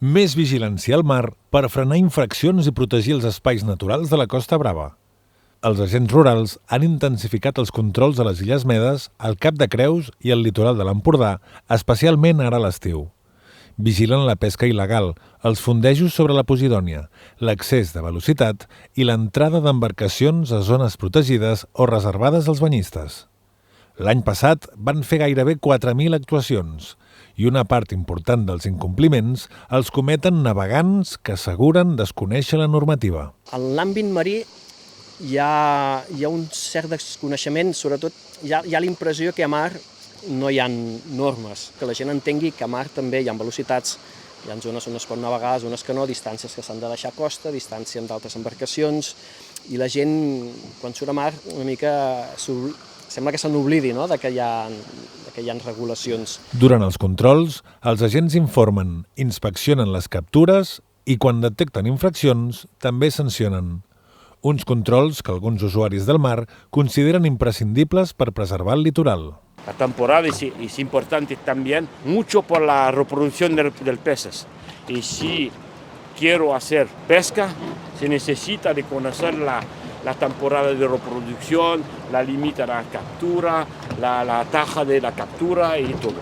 Més vigilància al mar per frenar infraccions i protegir els espais naturals de la Costa Brava. Els agents rurals han intensificat els controls a les Illes Medes, al Cap de Creus i al litoral de l'Empordà, especialment ara a l'estiu. Vigilen la pesca il·legal, els fondejos sobre la Posidònia, l'accés de velocitat i l'entrada d'embarcacions a zones protegides o reservades als banyistes. L'any passat van fer gairebé 4.000 actuacions i una part important dels incompliments els cometen navegants que asseguren desconèixer la normativa. En l'àmbit marí hi ha un cert desconeixement, sobretot hi ha la impressió que a mar no hi ha normes, que la gent entengui que a mar també hi ha velocitats, hi ha zones on es pot navegar, zones que no, distàncies que s'han de deixar a costa, distància amb d'altres embarcacions, i la gent, quan surt a mar, una mica sembla que se n'oblidi, no?, que hi ha regulacions. Durant els controls, els agents informen, inspeccionen les captures i quan detecten infraccions també sancionen. Uns controls que alguns usuaris del mar consideren imprescindibles per preservar el litoral. La temporada es importante también, mucho por la reproducción del peces. Y si quiero hacer pesca, se necesita de conocer la temporada de reproducción, la límite de la captura, la taja de la captura y todo.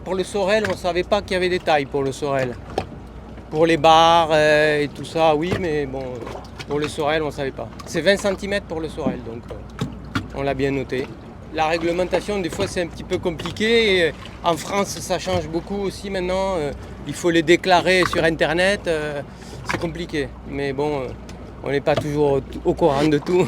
Pour le sorel, on ne savait pas qu'il y avait des tailles pour le sorel. Pour les bars et tout ça, oui, mais bon, pour le sorel, on ne savait pas. C'est 20 cm pour le sorel, donc on l'a bien noté. La réglementation, des fois, c'est un petit peu compliqué. En France, ça change beaucoup aussi maintenant. Il faut les déclarer sur Internet. C'est compliqué. Mais bon, on n'est pas toujours au courant de tout.